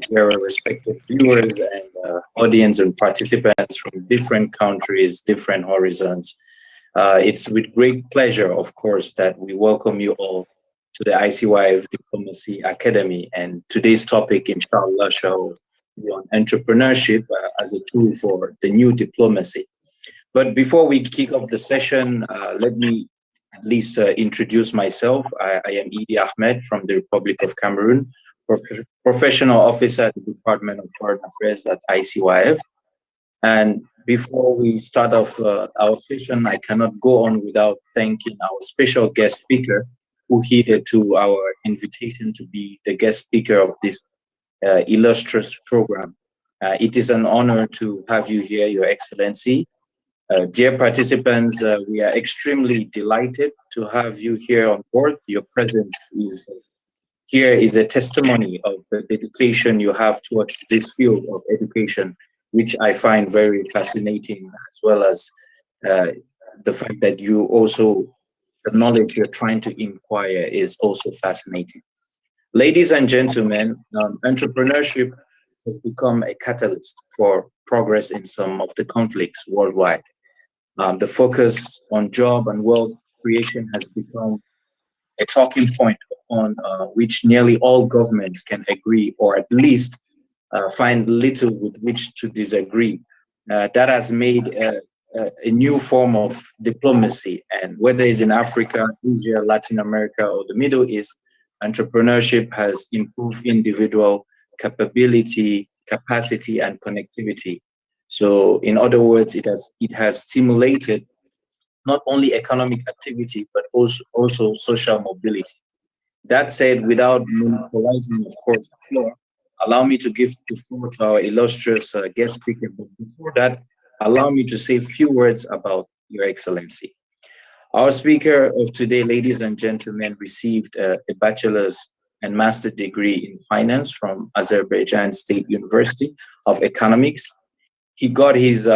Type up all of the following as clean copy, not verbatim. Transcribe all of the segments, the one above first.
dear respected viewers and audience and participants from different countries, different horizons. It's with great pleasure, of course, that we welcome you all to the ICYF Diplomacy Academy. And today's topic, inshallah, shall be on entrepreneurship as a tool for the new diplomacy. But before we kick off the session, let me at least introduce myself. I am Idi Ahmed from the Republic of Cameroon, professional officer at the Department of Foreign Affairs at ICYF. And before we start off our session, I cannot go on without thanking our special guest speaker who heeded to our invitation to be the guest speaker of this illustrious program. It is an honor to have you here, Your Excellency. Dear participants, we are extremely delighted to have you here on board. Your presence here is a testimony of the dedication you have towards this field of education, which I find very fascinating, as well as the fact that you also, the knowledge you're trying to inquire is also fascinating. Ladies and gentlemen, entrepreneurship has become a catalyst for progress in some of the conflicts worldwide. The focus on job and wealth creation has become a talking point on which nearly all governments can agree, or at least find little with which to disagree. That has made a new form of diplomacy, and whether it's in Africa, Asia, Latin America, or the Middle East, entrepreneurship has improved individual capability, capacity, and connectivity. So, in other words, it has stimulated not only economic activity, but also social mobility. That said, without monopolizing, of course, the floor, allow me to give the floor to our illustrious guest speaker. But before that, allow me to say a few words about Your Excellency. Our speaker of today, ladies and gentlemen, received a bachelor's and master's degree in finance from Azerbaijan State University of Economics. He got his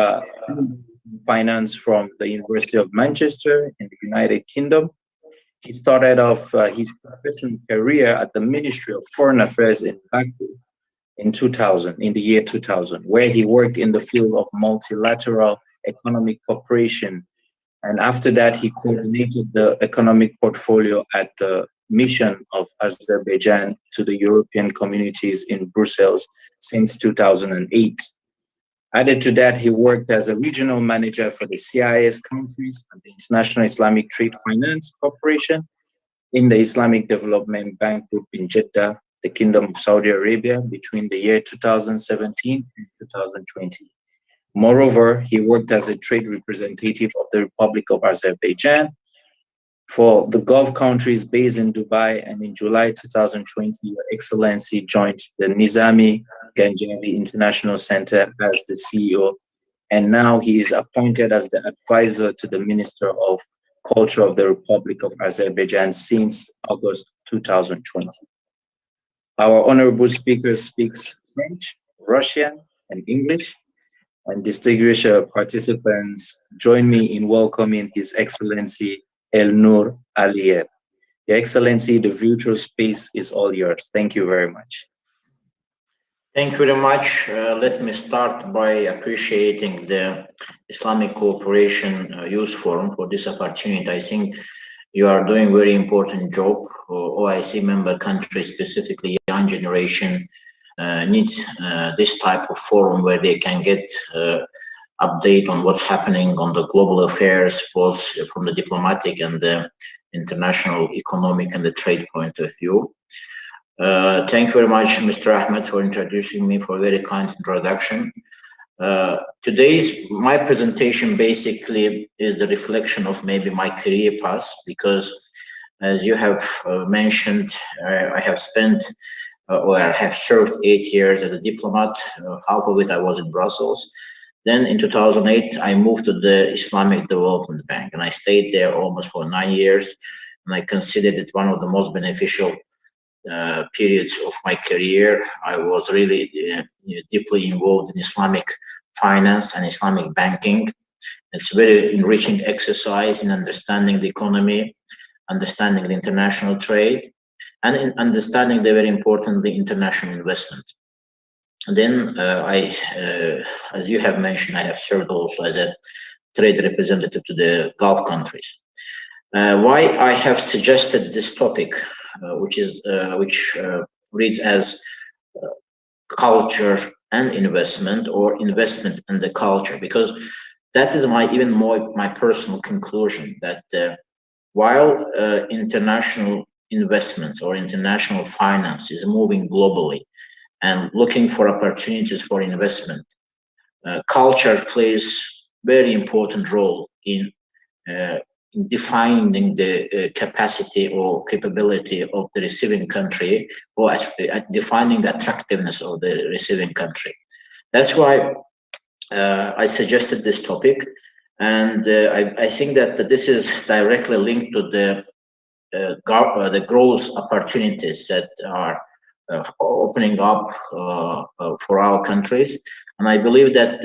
finance from the University of Manchester in the United Kingdom. He started off his professional career at the Ministry of Foreign Affairs in Baku in the year 2000, where he worked in the field of multilateral economic cooperation. And after that, he coordinated the economic portfolio at the mission of Azerbaijan to the European communities in Brussels since 2008. Added to that, he worked as a regional manager for the CIS countries and the International Islamic Trade Finance Corporation in the Islamic Development Bank Group in Jeddah, the Kingdom of Saudi Arabia, between the year 2017 and 2020. Moreover, he worked as a trade representative of the Republic of Azerbaijan for the Gulf countries based in Dubai, and in July 2020, Your Excellency joined the Nizami Ganjavi International Center as the CEO, and now he is appointed as the advisor to the Minister of Culture of the Republic of Azerbaijan since August 2020. Our honorable speaker speaks French, Russian, and English, and distinguished participants join me in welcoming His Excellency Elnur Aliyev. Your Excellency, the virtual space is all yours. Thank you very much. Thank you very much. Let me start by appreciating the Islamic Cooperation Youth Forum for this opportunity. I think you are doing a very important job. OIC member countries, specifically young generation, need this type of forum where they can get update on what's happening on the global affairs, both from the diplomatic and the international economic and the trade point of view. Thank you very much, Mr. Ahmed, for introducing me, for a very kind introduction. My presentation basically is the reflection of maybe my career path, because as you have mentioned, I have spent or I have served 8 years as a diplomat. Half of it I was in Brussels. Then in 2008, I moved to the Islamic Development Bank, and I stayed there almost for 9 years. And I considered it one of the most beneficial periods of my career. I was really deeply involved in Islamic finance and Islamic banking. It's a very enriching exercise in understanding the economy, understanding the international trade, and in understanding the very importantly international investment. And then as you have mentioned, I have served also as a trade representative to the Gulf countries. Why I have suggested this topic, which reads as culture and investment, or investment and the culture, because that is even more my personal conclusion, that while international investments or international finance is moving globally and looking for opportunities for investment, culture plays very important role in defining the capacity or capability of the receiving country, or at defining the attractiveness of the receiving country. That's why I suggested this topic, and I think that this is directly linked to the growth opportunities that are opening up for our countries. And I believe that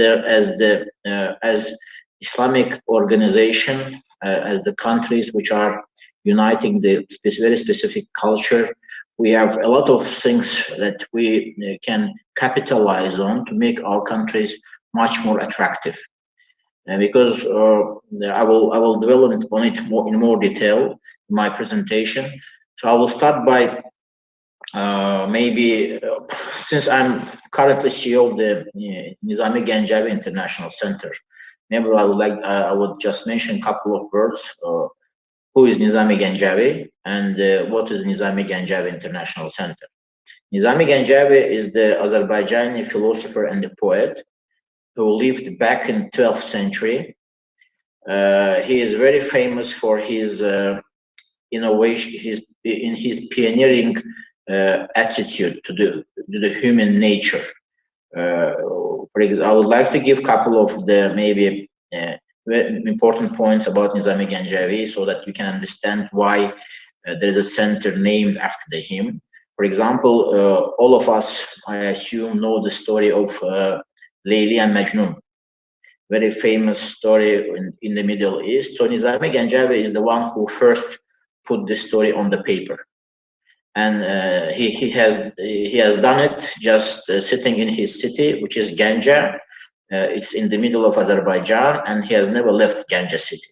as Islamic organization, as the countries which are uniting the very specific culture, we have a lot of things that we can capitalize on to make our countries much more attractive. Because I will develop on it in more detail in my presentation. So I will start by since I'm currently CEO of the Nizami Ganjavi International Center, maybe I would just mention a couple of words. Who is Nizami Ganjavi, and what is Nizami Ganjavi International Center? Nizami Ganjavi is the Azerbaijani philosopher and poet who lived back in 12th century. He is very famous for his innovation, his pioneering attitude to the human nature. For example, I would like to give a couple of the maybe very important points about Nizami Ganjavi, so that you can understand why there is a center named after him. For example, all of us, I assume, know the story of Layli and Majnun, very famous story in the Middle East. So Nizami Ganjavi is the one who first put this story on the paper, and he has done it just sitting in his city, which is Ganja. It's in the middle of Azerbaijan, and he has never left Ganja city.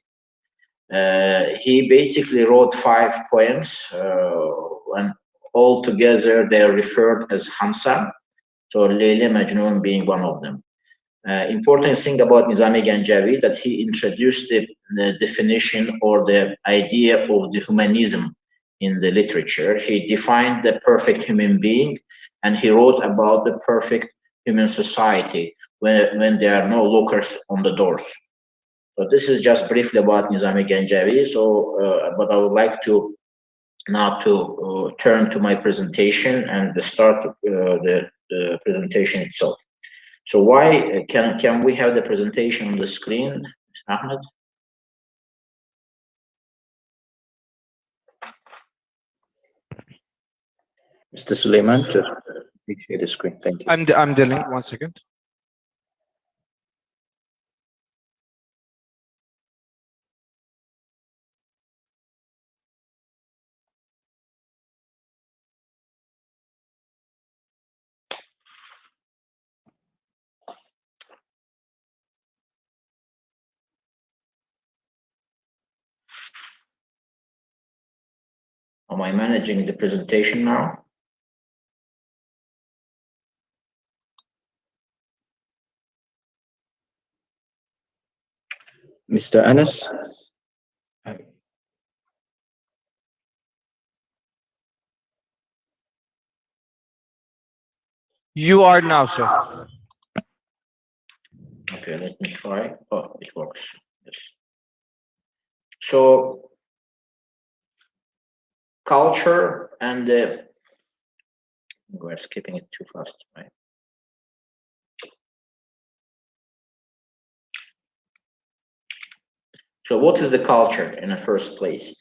He basically wrote 5 poems, and all together they are referred as Hamsa. So Layli Majnun being one of them. Important thing about Nizami Ganjavi, that he introduced the definition or the idea of the humanism in the literature. He defined the perfect human being, and he wrote about the perfect human society when there are no lockers on the doors. So this is just briefly about Nizami Ganjavi. So, but I would like to now turn to my presentation and start the presentation itself. So why can we have the presentation on the screen, Ahmed? Mr. Suleiman, just share the screen. Thank you. I'm dealing. 1 second. Am I managing the presentation now? Mr. Anas? You are now, sir. Okay, let me try. Oh, it works. Yes. So culture and we're skipping it too fast, right? So what is the culture in the first place?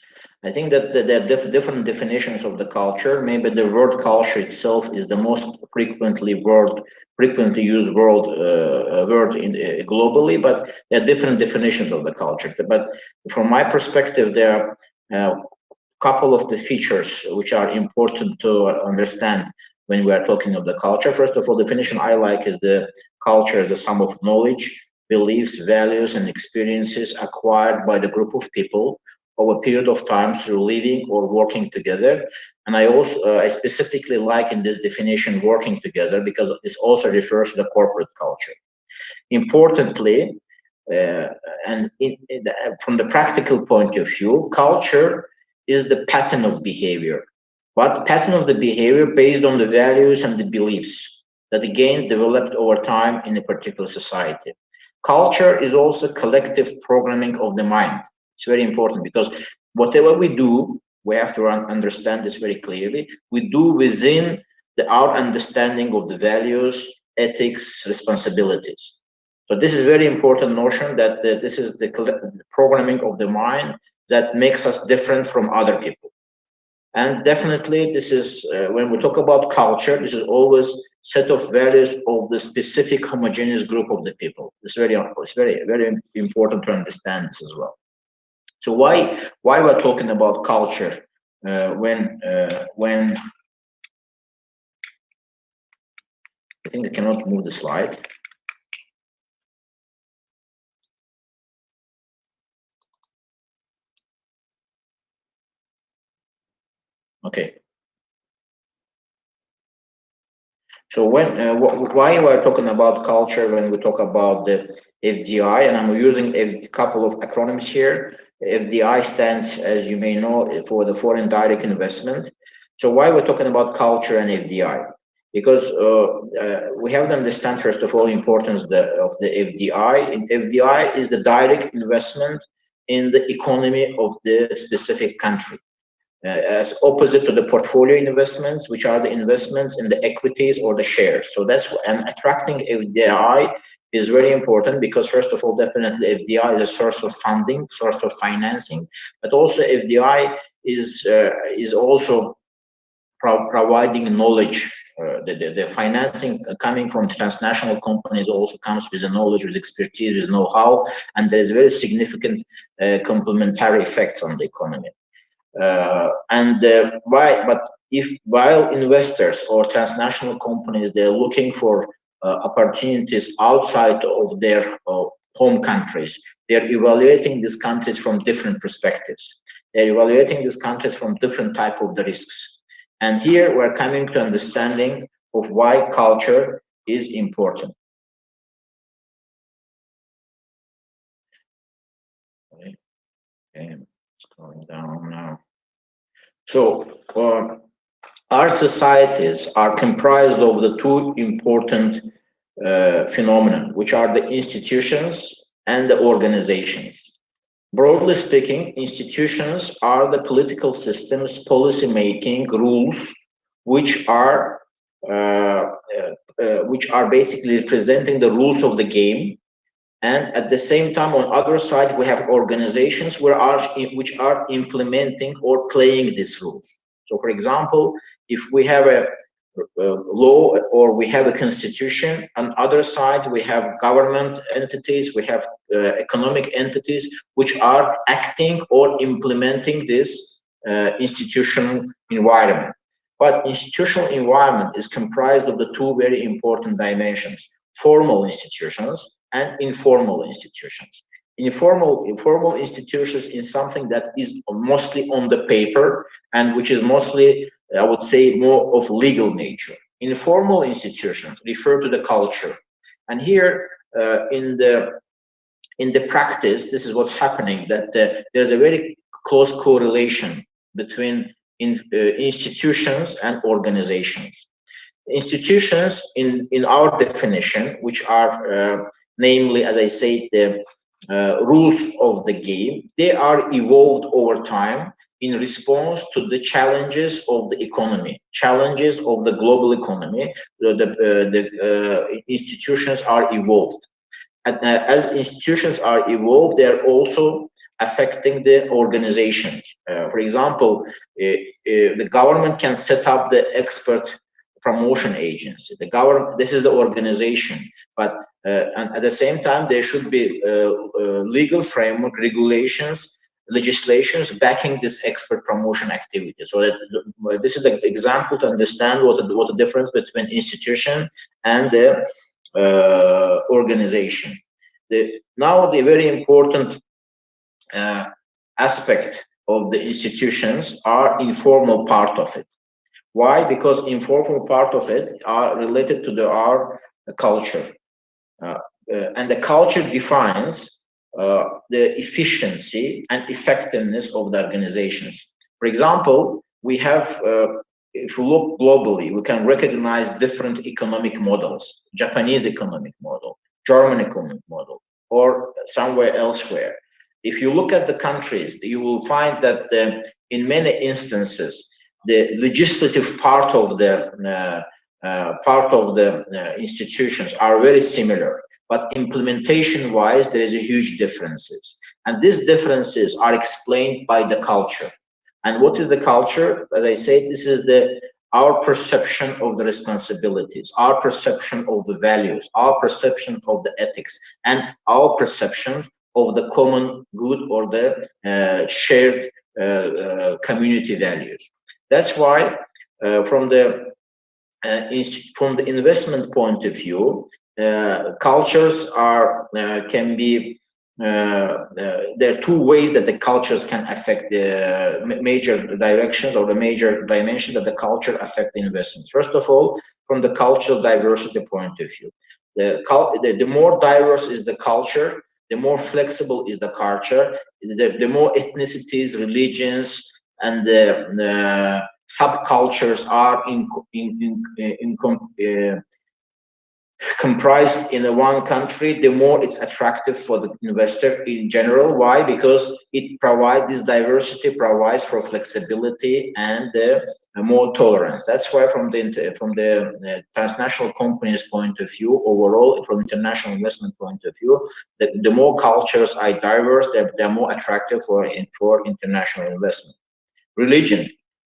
I think that there are different definitions of the culture. Maybe the word culture itself is the most frequently used word globally, but there are different definitions of the culture. But from my perspective, there are couple of the features which are important to understand when we are talking of the culture. First of all, the definition I like is the culture is the sum of knowledge, beliefs, values, and experiences acquired by the group of people over a period of time through living or working together. And I also, I specifically like in this definition working together because this also refers to the corporate culture. Importantly, from the practical point of view, culture is the pattern of behavior, but pattern of the behavior based on the values and the beliefs that again developed over time in a particular society. Culture is also collective programming of the mind. It's very important because whatever we do, we have to understand this very clearly. We do within our understanding of the values, ethics, responsibilities. So this is a very important notion that this is the programming of the mind that makes us different from other people. And definitely this is, when we talk about culture, this is always set of values of the specific homogeneous group of the people. It's very important to understand this as well. So why we're talking about culture when I think I cannot move the slide. Okay. So why we're talking about culture when we talk about the FDI, and I'm using a couple of acronyms here. FDI stands, as you may know, for the foreign direct investment. So why we're talking about culture and FDI? Because we have to understand, first of all, the importance of the FDI. And FDI is the direct investment in the economy of the specific country. As opposite to the portfolio investments, which are the investments in the equities or the shares. So that's, and attracting FDI is very important because, first of all, definitely FDI is a source of funding, source of financing, but also FDI is also providing knowledge. The financing coming from transnational companies also comes with the knowledge, with expertise, with know-how, and there is very significant complementary effects on the economy. While investors or transnational companies, they're looking for opportunities outside of their home countries, they're evaluating these countries from different perspectives. They're evaluating these countries from different type of the risks. And here we're coming to understanding of why culture is important. Okay. Scrolling down now. So our societies are comprised of the two important phenomena, which are the institutions and the organizations. Broadly speaking, institutions are the political systems, policy making, rules, which are basically representing the rules of the game. And at the same time, on other side, we have organizations which are implementing or playing these rules. So, for example, if we have a law or we have a constitution, on other side, we have government entities, we have economic entities which are acting or implementing this institutional environment. But institutional environment is comprised of the two very important dimensions: formal institutions and informal institutions. Informal institutions is something that is mostly on the paper and which is mostly, I would say, more of legal nature. Informal institutions refer to the culture. And here in the practice, this is what's happening, that there's a very close correlation between institutions and organizations. Institutions in our definition, which are namely, as I said, the rules of the game, they are evolved over time in response to the challenges of the economy, challenges of the global economy. The institutions are evolved. And as institutions are evolved, they are also affecting the organizations. For example, the government can set up the expert promotion agency. The government, this is the organization, but and at the same time, there should be legal framework regulations legislations backing this expert promotion activity. So that this is an example to understand what the difference between institution and the organization. Now the very important aspect of the institutions are informal part of it. Why? Because informal part of it are related to our culture, and the culture defines the efficiency and effectiveness of the organizations. For example, we have, if we look globally, we can recognize different economic models: Japanese economic model, German economic model, or somewhere elsewhere. If you look at the countries, you will find that in many instances, the legislative part of the institutions are very similar, but implementation-wise, there is a huge differences, and these differences are explained by the culture. And what is the culture? As I said, this is our perception of the responsibilities, our perception of the values, our perception of the ethics, and our perception of the common good or the shared community values. That's why, from the investment point of view, cultures can be. There are two ways that the cultures can affect the major directions or the major dimensions that the culture affect the investment. First of all, from the cultural diversity point of view, the more diverse is the culture, the more flexible is the culture, the more ethnicities, religions, and the subcultures are comprised in one country, the more it's attractive for the investor in general. Why? Because it provides, this diversity provides for flexibility and more tolerance. That's why from the transnational companies point of view, overall, from international investment point of view, the more cultures are diverse, they're more attractive for international investment. Religion,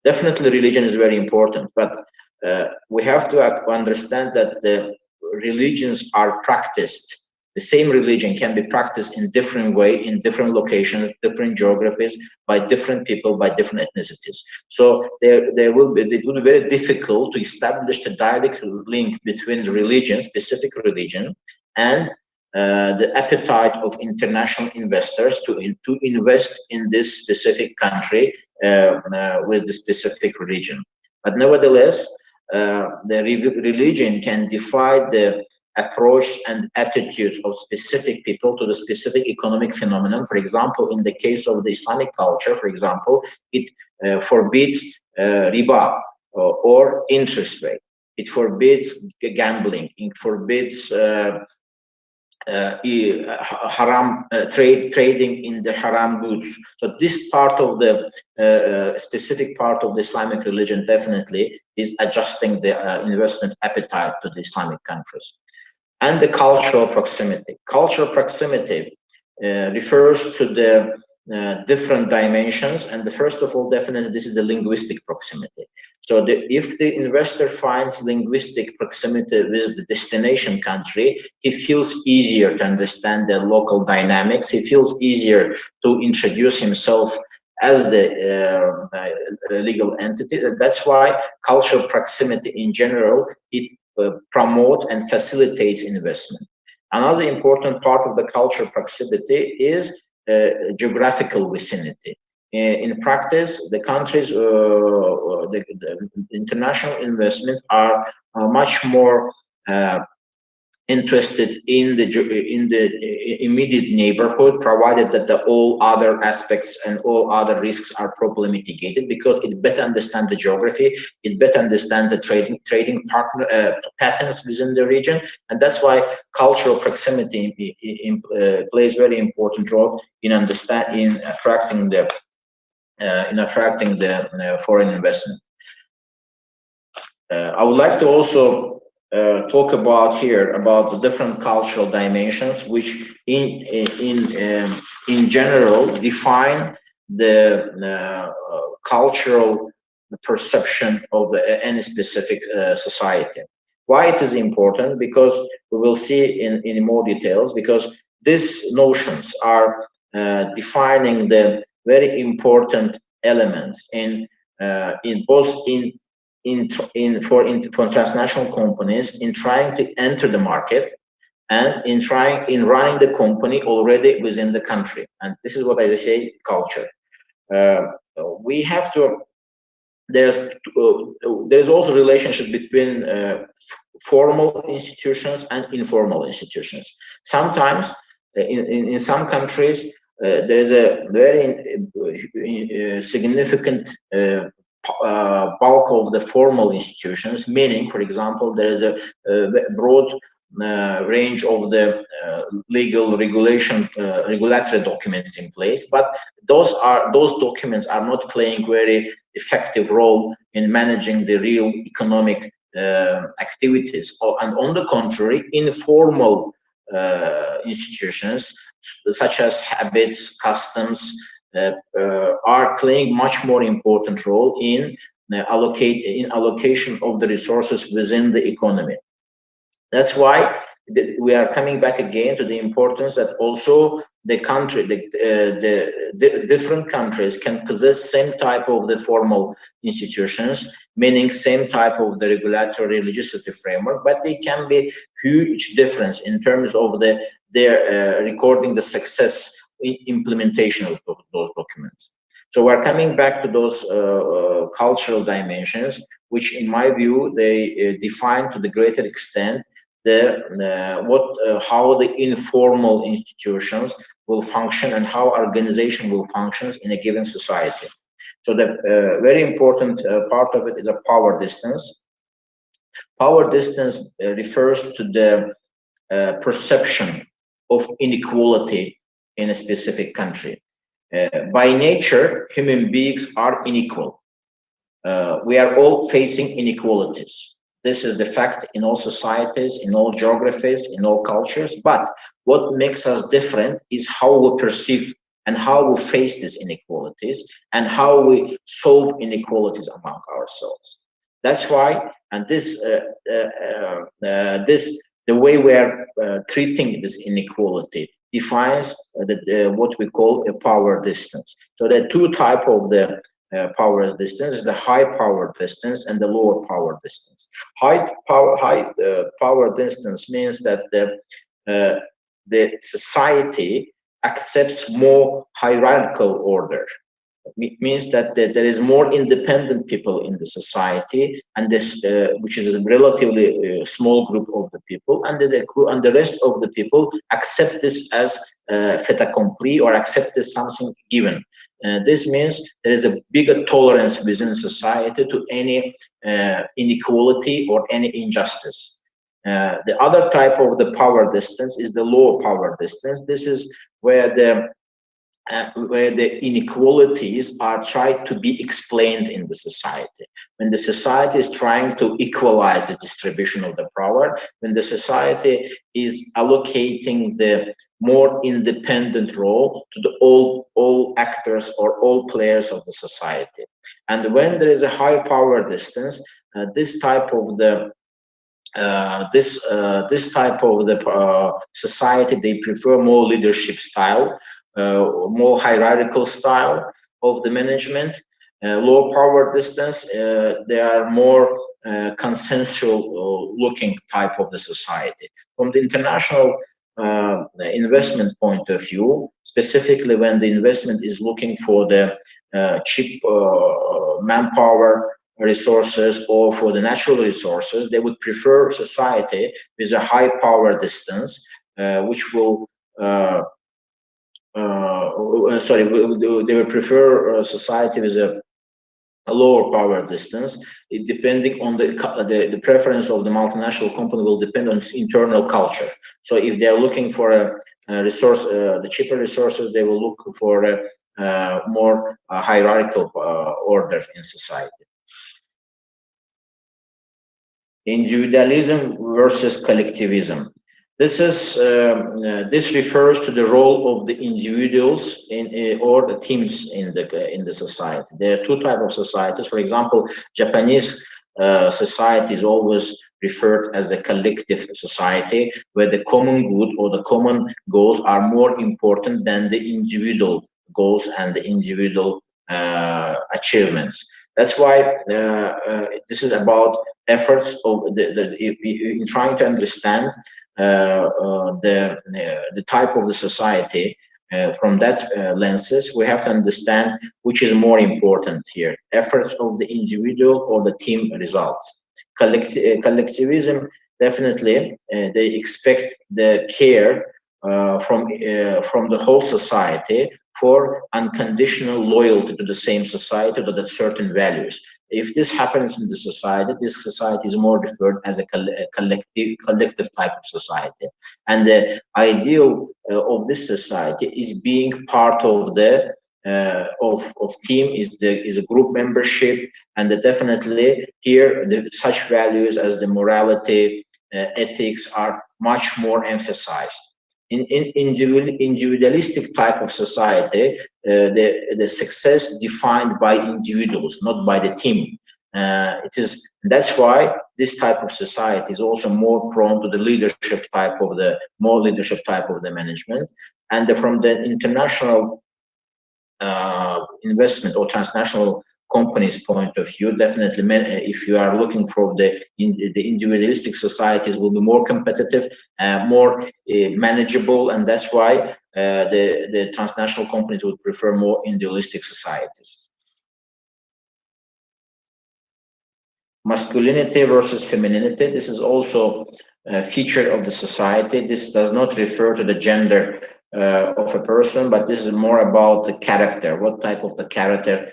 definitely religion is very important, but we have to understand that the religions are practiced. The same religion can be practiced in different way, in different locations, different geographies, by different people, by different ethnicities. So it will be very difficult to establish the direct link between religion, specific religion, and the appetite of international investors to invest in this specific country with the specific religion. But nevertheless, the religion can define the approach and attitudes of specific people to the specific economic phenomenon. For example, in the case of the Islamic culture, for example, it forbids riba or interest rate. It forbids gambling. It forbids haram trading in the haram goods. So this part of the specific part of the Islamic religion definitely is adjusting the investment appetite to the Islamic countries. And the cultural proximity. Cultural proximity refers to the different dimensions, and first of all, definitely this is the linguistic proximity. So if the investor finds linguistic proximity with the destination country, he feels easier to understand the local dynamics. He feels easier to introduce himself as the legal entity. That's why cultural proximity in general, it promotes and facilitates investment. Another important part of the cultural proximity is geographical vicinity. In practice, the countries, the international investment are much more interested in the immediate neighborhood, provided that all other aspects and all other risks are properly mitigated, because it better understands the geography, it better understands the trading partner patterns within the region, and that's why cultural proximity plays very important role in attracting the foreign investment. I would like to also talk about the different cultural dimensions, which in general define the cultural perception of any specific society. Why it is important? Because we will see in more details, because these notions are defining the very important elements for transnational companies in trying to enter the market and in running the company already within the country. And this is what I say, culture. We have to. There's also relationship between formal institutions and informal institutions. Sometimes in some countries there is a very significant bulk of the formal institutions, meaning, for example, there is a broad range of the legal regulatory documents in place, but those documents are not playing very effective role in managing the real economic activities. And on the contrary, informal institutions such as habits, customs, are playing much more important role in allocation of the resources within the economy. That's why we are coming back again to the importance that also the different countries can possess same type of the formal institutions, meaning same type of the regulatory legislative framework, but they can be huge difference in terms of their recording the success in implementation of those documents. So we're coming back to those cultural dimensions, which in my view, they define to the greater extent how the informal institutions will function and how organization will function in a given society. So the very important part of it is a power distance. Power distance refers to the perception of inequality in a specific country. By nature, human beings are unequal. We are all facing inequalities. This is the fact in all societies, in all geographies, in all cultures. But what makes us different is how we perceive and how we face these inequalities and how we solve inequalities among ourselves. That's why, and the way we are treating this inequality defines what we call a power distance. So there are two types of the power distance: the high power distance and the lower power distance. High power distance means that the society accepts more hierarchical order. It means that there is more independent people in the society, and this, which is a relatively small group of the people, and the rest of the people accept this as fait accompli, or accept this something given. This means there is a bigger tolerance within society to any inequality or any injustice. The other type of the power distance is the lower power distance. This is where the inequalities are tried to be explained in the society. When the society is trying to equalize the distribution of the power, when the society is allocating the more independent role to the all actors or all players of the society. And when there is a high power distance, this type of the society, they prefer more leadership style, more hierarchical style of the management. Low power distance, they are more consensual looking type of the society. From the international investment point of view, specifically when the investment is looking for the cheap manpower resources or for the natural resources, they would prefer society with a high power distance, which will they would prefer society with a lower power distance. It, depending on the preference of the multinational company, will depend on its internal culture. So if they are looking for a resource, the cheaper resources, they will look for a more hierarchical order in society. Individualism versus collectivism. This refers to the role of the individuals or the teams in the society. There are two types of societies. For example, Japanese society is always referred as a collective society, where the common good or the common goals are more important than the individual goals and the individual achievements. That's why this is about efforts of in trying to understand the type of the society. From that lenses, we have to understand which is more important here: efforts of the individual or the team results. Collectivism, definitely, they expect the care from the whole society for unconditional loyalty to the same society, to the certain values. If this happens in the society, this society is more referred as a collective type of society. And the ideal of this society is being part of the of team, is a group membership, and definitely here such values as the morality, ethics are much more emphasized. In individualistic type of society, the success defined by individuals, not by the team. That's why this type of society is also more prone to the leadership type of the management. And from the international investment or transnational companies' point of view, definitely, if you are looking for the individualistic societies, will be more competitive, more manageable, and that's why the transnational companies would prefer more individualistic societies. Masculinity versus femininity. This is also a feature of the society. This does not refer to the gender of a person, but this is more about the character, what type of the character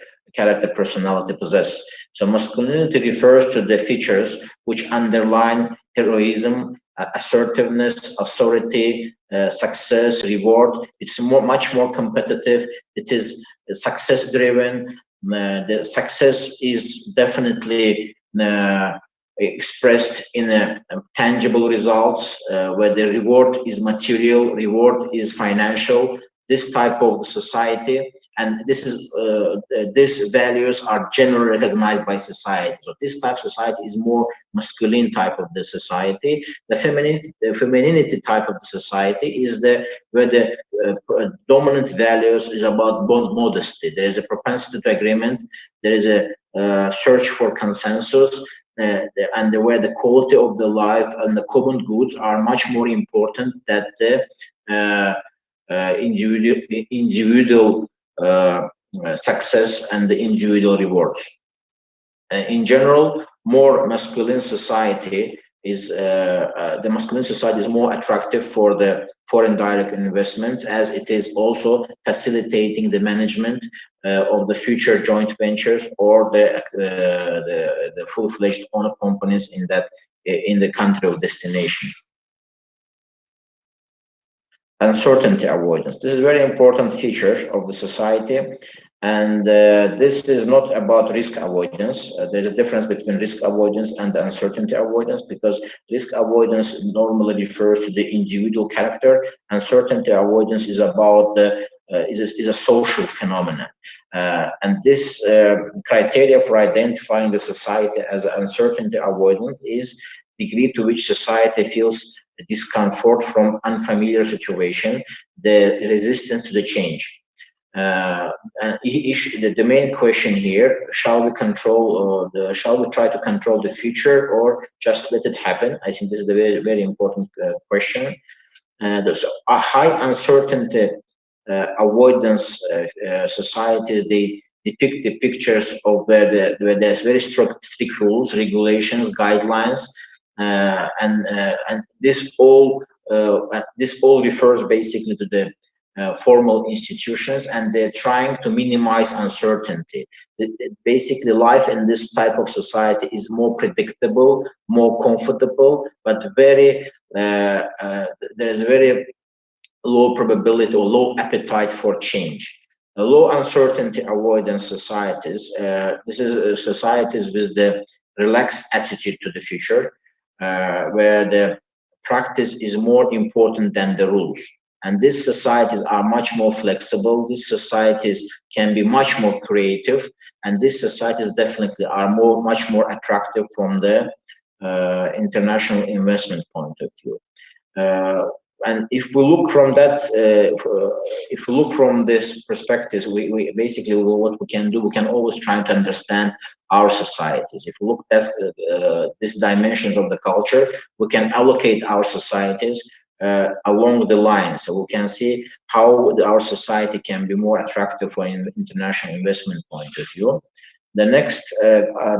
personality possess. So masculinity refers to the features which underline heroism, assertiveness, authority, success, reward. It's much more competitive. It is success driven. The success is definitely expressed in tangible results, where the reward is material, reward is financial. This type of society, and these values are generally recognized by society. So this type of society is more masculine type of the society. The femininity type of the society is where the dominant values is about modesty. There is a propensity to agreement. There is a search for consensus. And where the quality of the life and the common goods are much more important than the individual success and the individual rewards. In general, more masculine society is the masculine society is more attractive for the foreign direct investments, as it is also facilitating the management of the future joint ventures or the full-fledged owner companies in the country of destination. Uncertainty avoidance. This is a very important feature of the society, and this is not about risk avoidance. There's a difference between risk avoidance and uncertainty avoidance, because risk avoidance normally refers to the individual character. Uncertainty avoidance is about is a social phenomenon, and this criteria for identifying the society as uncertainty avoidant is degree to which society feels discomfort from unfamiliar situation, the resistance to the change. The main question here: shall we control, shall we try to control the future, or just let it happen? I think this is a very, very important question. There's a high uncertainty avoidance societies. They depict the pictures of where there's very strict rules, regulations, guidelines. And this all refers basically to the formal institutions, and they're trying to minimize uncertainty. Basically, life in this type of society is more predictable, more comfortable, but there is a very low probability or low appetite for change. Low uncertainty avoidance societies. This is societies with the relaxed attitude to the future, where the practice is more important than the rules. And these societies are much more flexible. These societies can be much more creative, and these societies definitely are much more attractive from the international investment point of view. and if we look from that, if we look from this perspective, we basically what we can do, we can always try to understand our societies. If we look at these dimensions of the culture, we can allocate our societies along the line, so we can see how our society can be more attractive from an international investment point of view. The next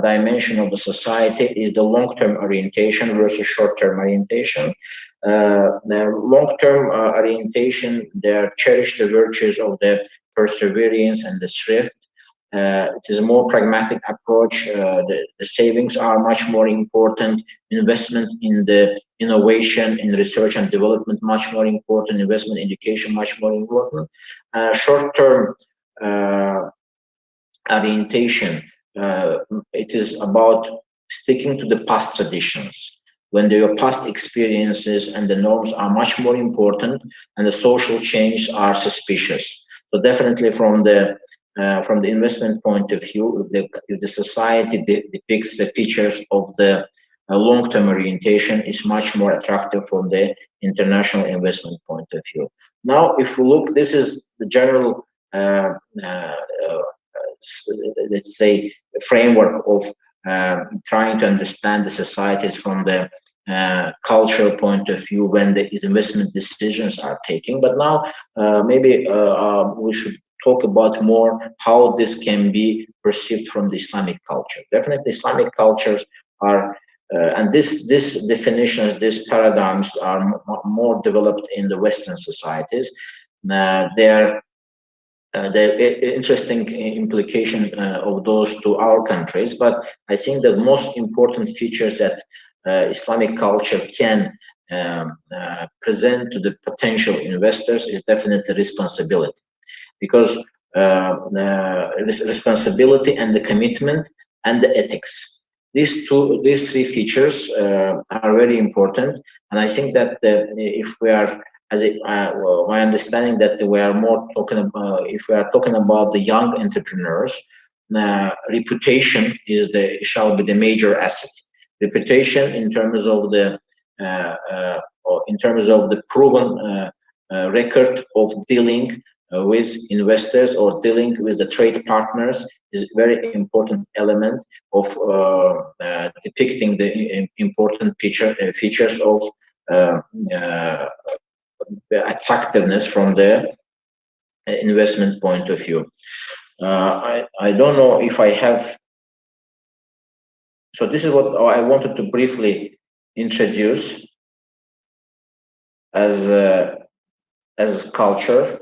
dimension of the society is the long-term orientation versus short-term orientation. The long-term orientation, they cherish the virtues of the perseverance and the thrift. It is a more pragmatic approach. The savings are much more important. Investment in the innovation, in research and development, much more important. Investment in education, much more important. Short-term orientation, it is about sticking to the past traditions. When your past experiences and the norms are much more important, and the social changes are suspicious. So definitely from the investment point of view, the society depicts the features of the long-term orientation is much more attractive from the international investment point of view. Now, if we look, this is the general, let's say, framework of trying to understand the societies from the cultural point of view when the investment decisions are taken. But now maybe we should talk about more how this can be perceived from the Islamic culture. Definitely Islamic cultures are, and this definitions, these paradigms are more developed in the Western societies. They're the interesting implication of those to our countries, but I think the most important features that Islamic culture can present to the potential investors is definitely responsibility, because responsibility and the commitment and the ethics, these three features are very important. And I think that if we are, as my understanding that we are more talking about, if we are talking about the young entrepreneurs, reputation shall be the major asset. Reputation in terms of the proven record of dealing with investors or dealing with the trade partners is a very important element of depicting the important features of the attractiveness from the investment point of view. I don't know if I have. So this is what I wanted to briefly introduce as culture.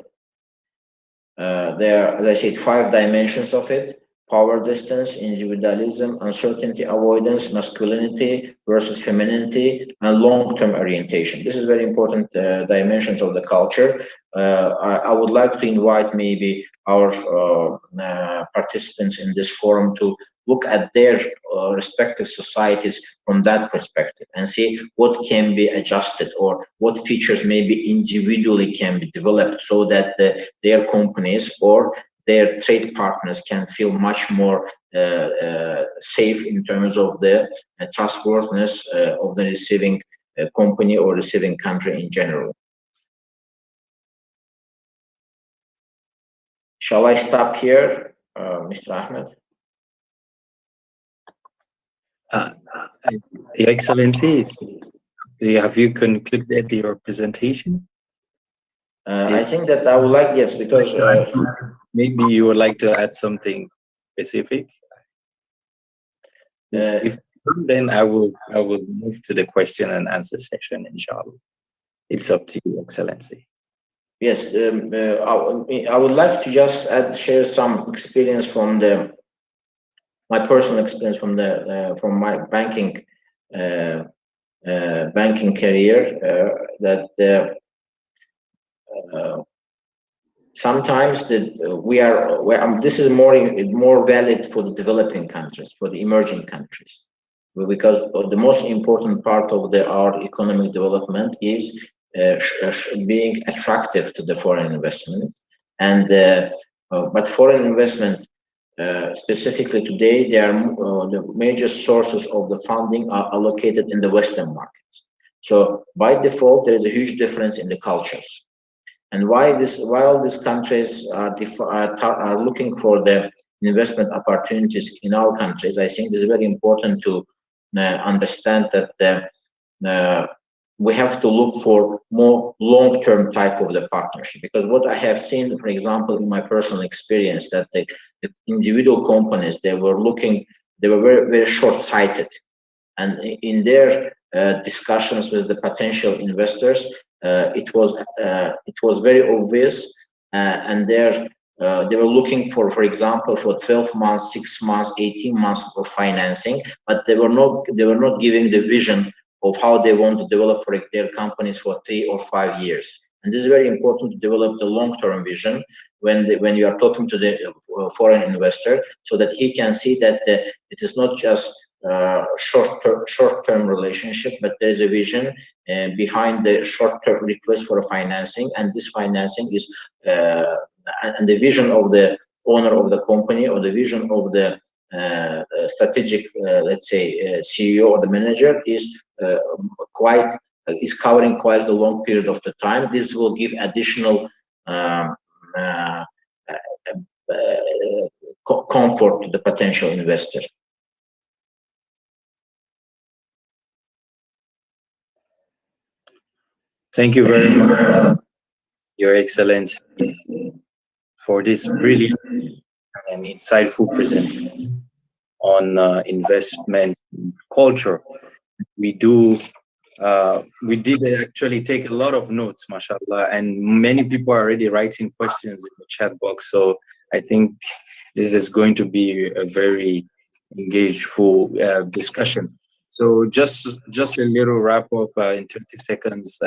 There are, as I said, 5 dimensions of it: power distance, individualism, uncertainty avoidance, masculinity versus femininity, and long-term orientation. This is very important dimensions of the culture. I would like to invite maybe our participants in this forum to look at their respective societies from that perspective and see what can be adjusted or what features maybe individually can be developed so that their companies or their trade partners can feel much more safe in terms of the trustworthiness of the receiving company or receiving country in general. Shall I stop here, Mr. Ahmed? Your Excellency, have you concluded your presentation? I think that I would like, yes, because maybe you would like to add something specific. If then I will move to the question and answer session, inshallah. It's up to you, Excellency. Yes, I would like to just share some experience from my personal experience from my banking career. Sometimes this is more valid for the developing countries, for the emerging countries, because the most important part of our economic development is being attractive to the foreign investment. And but foreign investment, specifically today, the major sources of the funding are allocated in the Western markets. So by default, there is a huge difference in the cultures. And while these countries are looking for the investment opportunities in our countries, I think it is very important to understand that we have to look for more long-term type of the partnership. Because what I have seen, for example, in my personal experience, that the individual companies, they were very, very short-sighted. And in their discussions with the potential investors, it was very obvious, and they were looking for example, for 12 months, 6 months, 18 months of financing, but they were not giving the vision of how they want to develop their companies for 3 or 5 years. And this is very important to develop the long-term vision when you are talking to the foreign investor, so that he can see that it is not just short-term relationship, but there is a vision behind the short-term request for financing, and this financing is and the vision of the owner of the company, or the vision of the strategic, let's say, CEO or the manager is covering quite a long period of the time. This will give additional comfort to the potential investor. Thank you very much, Your Excellency, for this brilliant and insightful presentation on investment culture. We did actually take a lot of notes, mashallah, and many people are already writing questions in the chat box. So I think this is going to be a very engageful discussion. So just a little wrap up in 30 seconds.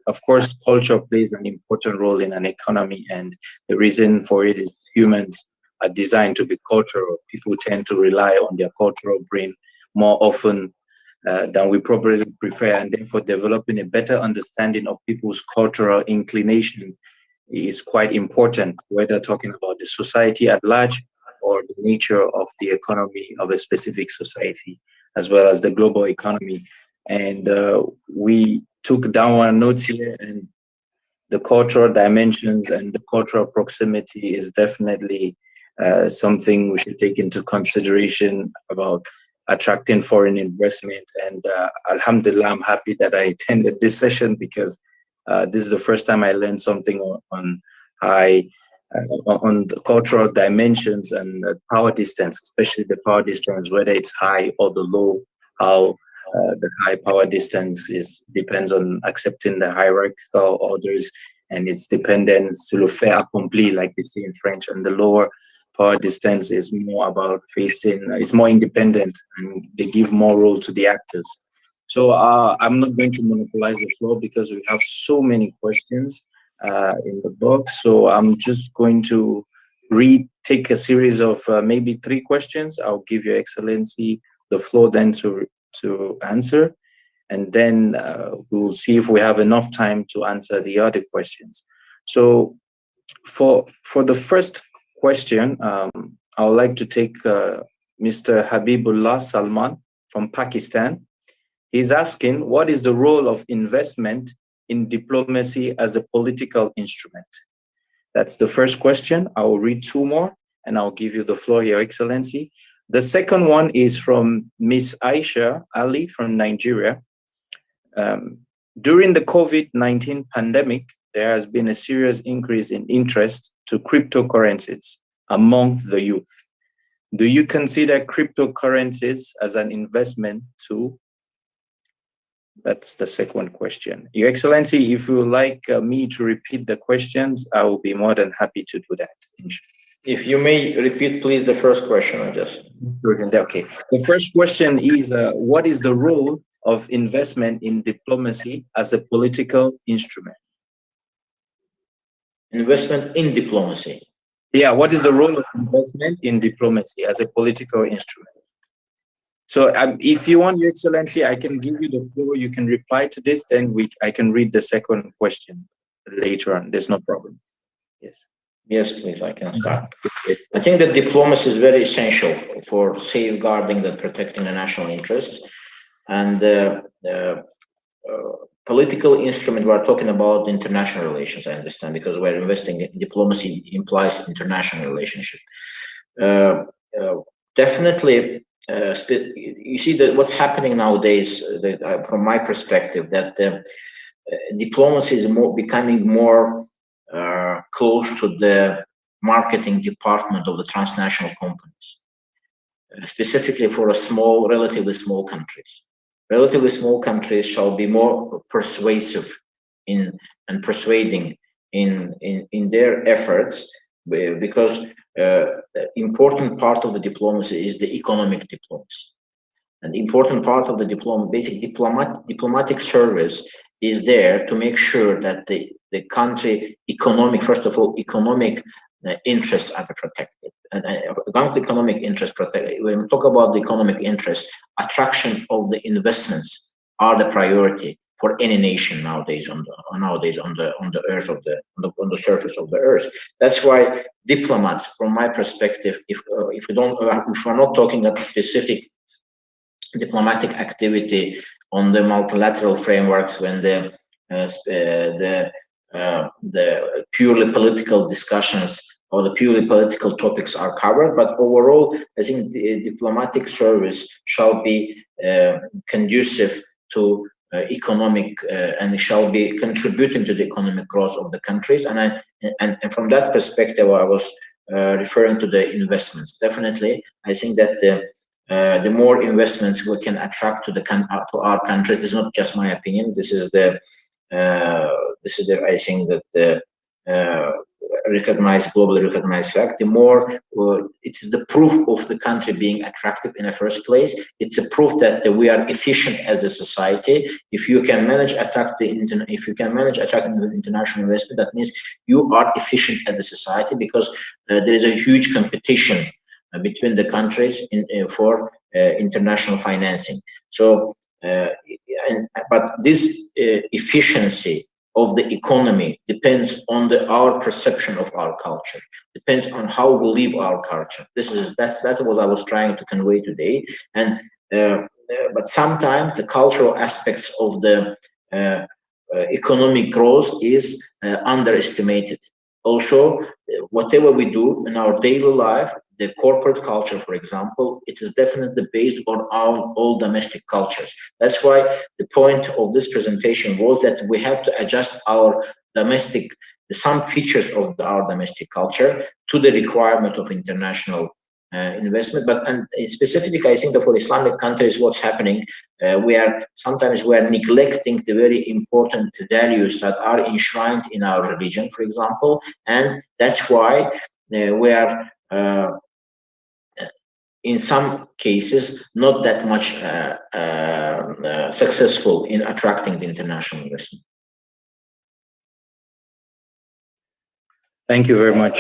Of course, culture plays an important role in an economy, and the reason for it is humans are designed to be cultural. People tend to rely on their cultural brain more often than we probably prefer, and therefore developing a better understanding of people's cultural inclination is quite important, whether talking about the society at large or the nature of the economy of a specific society, as well as the global economy. And we took down our notes here, and the cultural dimensions and the cultural proximity is definitely something we should take into consideration about attracting foreign investment. And alhamdulillah, I'm happy that I attended this session, because this is the first time I learned something on the cultural dimensions and power distance, especially the power distance, whether it's high or the low, how the high power distance depends on accepting the hierarchical orders, and it's dependent sur le fait accompli, like they say in French, and the lower power distance is more about it's more independent, and they give more role to the actors. So I'm not going to monopolize the floor, because we have so many questions in the box. So I'm just going to take a series of maybe 3 questions. I'll give Your Excellency the floor then to answer, and then we'll see if we have enough time to answer the other questions. So for the first question, I would like to take Mr. Habibullah Salman from Pakistan. He's asking, what is the role of investment in diplomacy as a political instrument? That's the first question. I will read 2 more, and I'll give you the floor, Your Excellency. The second one is from Miss Aisha Ali from Nigeria. During the COVID-19 pandemic, there has been a serious increase in interest to cryptocurrencies among the youth. Do you consider cryptocurrencies as an investment tool? That's the second question. Your Excellency, if you would like me to repeat the questions, I will be more than happy to do that. If you may repeat, please, the first question. Okay. The first question is, what is the role of investment in diplomacy as a political instrument? Investment in diplomacy? Yeah, what is the role of investment in diplomacy as a political instrument? So if you want, Your Excellency, I can give you the floor. You can reply to this, then I can read the second question later on. There's no problem. Yes. Yes, please, I can start. I think that diplomacy is very essential for safeguarding and protecting the national interests. And political instrument, we're talking about international relations, I understand, because we're investing in diplomacy implies international relationship. Definitely, you see that what's happening nowadays, from my perspective, that diplomacy is becoming more close to the marketing department of the transnational companies, specifically for relatively small countries. Relatively small countries shall be more persuasive and persuading in their efforts, because important part of the diplomacy is the economic diplomacy. And the important part of the basic diplomatic service is there to make sure that the country first of all, economic interests are protected. And economic interests protected. When we talk about the economic interest, attraction of the investments are the priority for any nation nowadays on the earth on the surface of the earth. That's why diplomats, from my perspective, if we're not talking about specific diplomatic activity on the multilateral frameworks, when the purely political discussions or the purely political topics are covered, but overall, I think the diplomatic service shall be conducive to economic and shall be contributing to the economic growth of the countries. And from that perspective, I was referring to the investments. Definitely, I think that the more investments we can attract to our countries, this is not just my opinion. This is the I think that the globally recognized fact. The more it is the proof of the country being attractive in the first place. It's a proof that we are efficient as a society. If you can manage attracting international investment, that means you are efficient as a society, because there is a huge competition between the countries for international financing. So, but this efficiency of the economy depends on our perception of our culture, depends on how we live our culture. That's what I was trying to convey today. And but sometimes the cultural aspects of the economic growth is underestimated. Also, whatever we do in our daily life, the corporate culture, for example, it is definitely based on our all domestic cultures. That's why the point of this presentation was that we have to adjust our some features of our domestic culture to the requirement of international investment. But specifically, I think that for Islamic countries, what's happening, we are neglecting the very important values that are enshrined in our religion, for example, and that's why we are in some cases not that much successful in attracting the international investment. Thank you very much.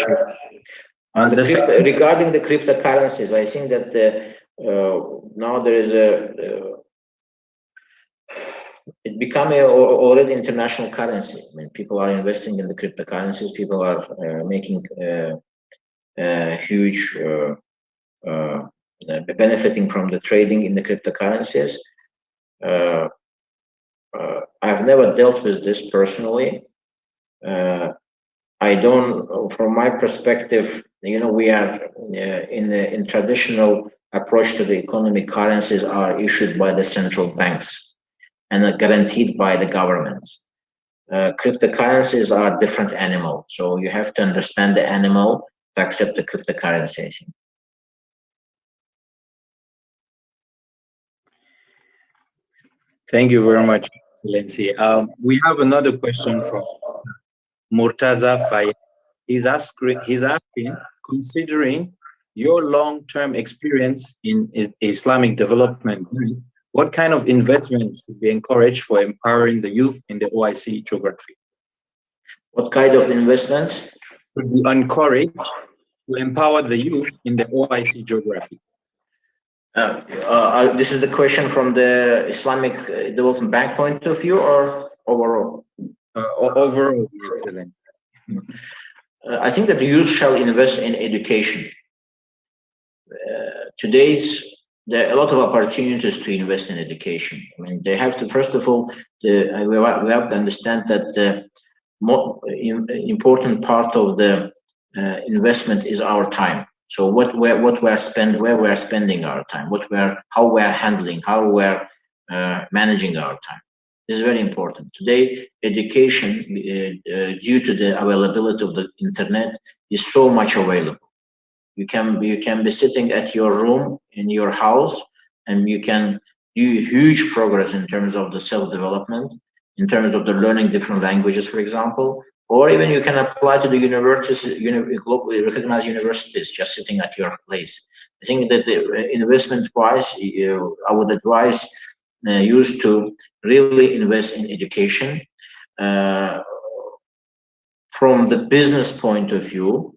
Regarding the cryptocurrencies, I think that now there is it become already international currency. I mean, people are investing in the cryptocurrencies. People are making huge benefiting from the trading in the cryptocurrencies. I've never dealt with this personally. I don't, from my perspective, we are in traditional approach to the economy. Currencies are issued by the central banks and are guaranteed by the governments. Cryptocurrencies are a different animal, so you have to understand the animal to accept the cryptocurrency. Thank you very much, Excellency. We have another question from Murtaza Faye. He's asking, considering your long-term experience in Islamic development, what kind of investment should be encouraged for empowering the youth in the OIC geography? What kind of investments should be encouraged to empower the youth in the OIC geography? This is the question from the Islamic Development Bank point of view, or overall? Overall, excellent. I think that the youth shall invest in education. Today's there are a lot of opportunities to invest in education. I mean, they have to, first of all, we have to understand that the more important part of the investment is our time. So where we are spending our time, how we are handling, how we are managing our time. This is very important. Today, education, due to the availability of the internet, is so much available. You can be sitting at your room in your house, and you can do huge progress in terms of the self-development, in terms of the learning different languages, for example, or even you can apply to the universities, globally recognized universities, just sitting at your place. I think that the investment-wise, I would advise used to really invest in education. From the business point of view,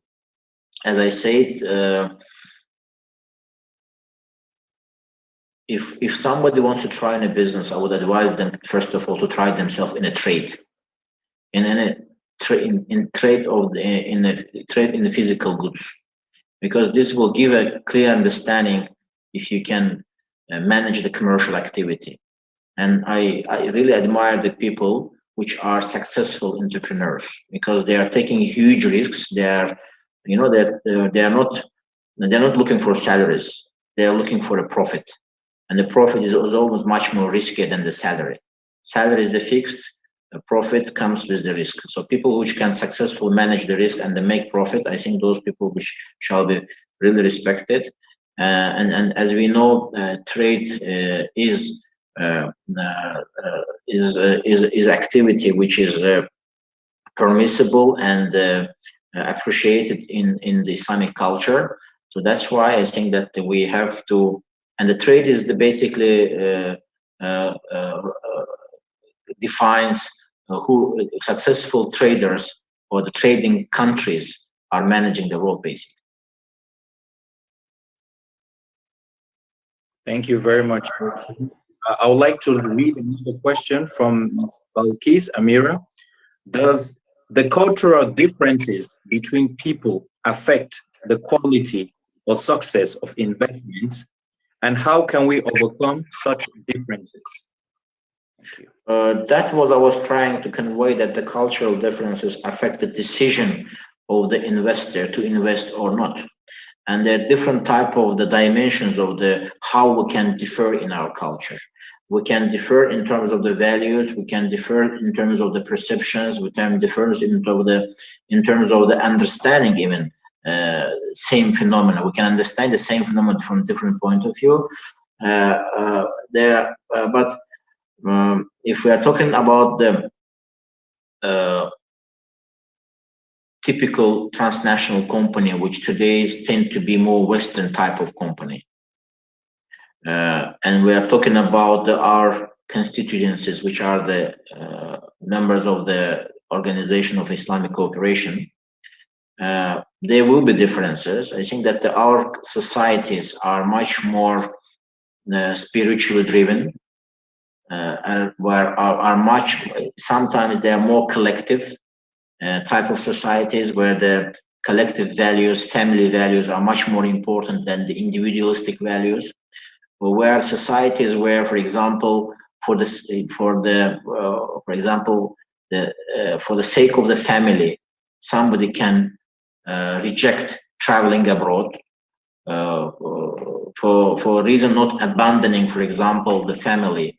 as I said, if somebody wants to try in a business, I would advise them first of all to try themselves in a trade, in trade in the physical goods, because this will give a clear understanding if you can manage the commercial activity. And I really admire the people which are successful entrepreneurs, because they are taking huge risks. They are, they are not looking for salaries. They are looking for a profit, and the profit is almost much more risky than the salary. Salary is the fixed. The profit comes with the risk. So people which can successfully manage the risk and they make profit, I think those people which shall be really respected. And as we know, trade is activity which is permissible and appreciated in the Islamic culture. So that's why I think that we have to, and the trade is the basically defines who successful traders or the trading countries are managing the world, basically. Thank you very much. I would like to read another question from Ms. Balkis Amira. Does the cultural differences between people affect the quality or success of investments, and how can we overcome such differences? Thank you. That was I was trying to convey, that the cultural differences affect the decision of the investor to invest or not. And there are different type of the dimensions of the how we can differ in our culture. We can differ in terms of the values. We can differ in terms of the perceptions. We can differ in terms of the understanding even same phenomena. We can understand the same phenomena from different point of view. But if we are talking about the typical transnational company, which today tend to be more Western type of company, and we are talking about our constituencies, which are the members of the Organization of Islamic Cooperation, there will be differences. I think that our societies are much more spiritually driven, and sometimes they are more collective type of societies, where the collective values, family values, are much more important than the individualistic values. Where societies where, for example, for the sake of the family, somebody can reject traveling abroad for a reason, not abandoning, for example, the family.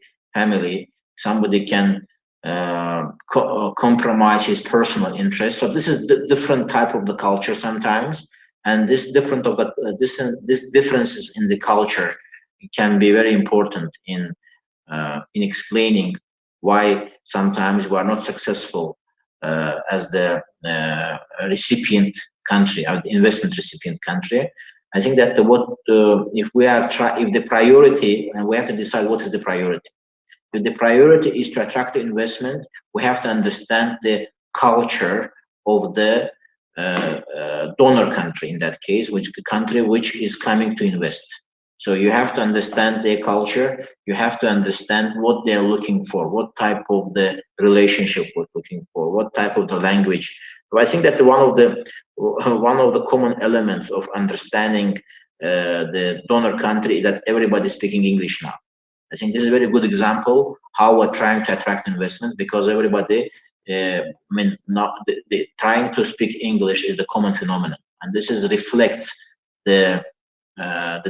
Somebody can compromise his personal interest. So this is the different type of the culture sometimes, and this differences in the culture can be very important in explaining why sometimes we are not successful as the recipient country, or the investment recipient country. I think that if the priority, and we have to decide what is the priority. If the priority is to attract investment, we have to understand the culture of the donor country, in that case, which country which is coming to invest. So you have to understand their culture. You have to understand what they're looking for, what type of the relationship we're looking for, what type of the language. So I think that one of the common elements of understanding the donor country, that everybody is speaking English now. I think this is a very good example how we're trying to attract investments, because everybody, I mean, not the trying to speak English is the common phenomenon, and this is reflects the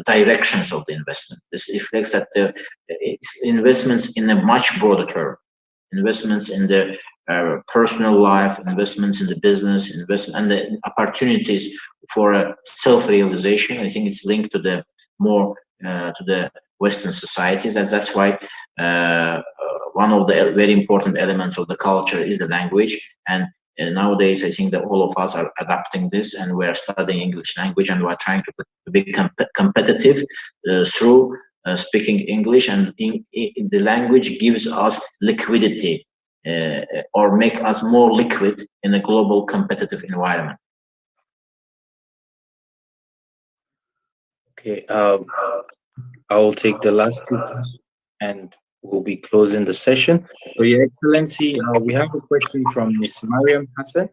directions of the investment. This reflects that it's investments in a much broader term, investments in the personal life, investments in the business, investment, and the opportunities for self-realization. I think it's linked to the more to the Western societies, and that's why one of the very important elements of the culture is the language. And nowadays, I think that all of us are adapting this, and we are studying English language, and we are trying to be competitive through speaking English. And the language gives us liquidity, or make us more liquid in a global competitive environment. Okay, I will take the last two questions and we'll be closing the session. So, Your Excellency, we have a question from Ms. Mariam Hassan.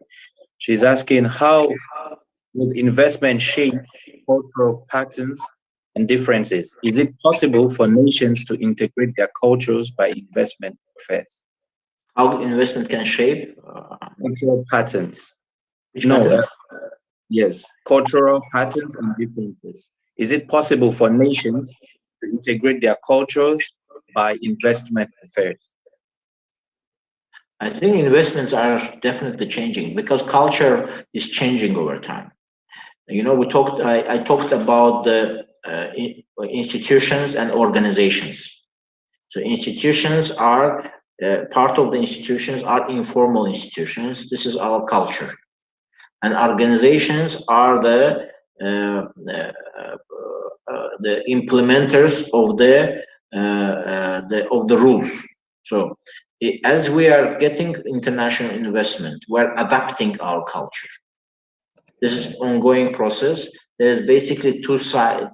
She's asking, how would investment shape cultural patterns and differences? Is it possible for nations to integrate their cultures by investment affairs? How investment can shape cultural patterns? patterns? Yes, cultural patterns and differences. Is it possible for nations to integrate their cultures by investment affairs? I think investments are definitely changing, because culture is changing over time. You know, I talked about the institutions and organizations. So institutions are part of the institutions are informal institutions. This is our culture, and organizations are the implementers of the rules. So as we are getting international investment, we're adapting our culture. This is an ongoing process. There's basically two side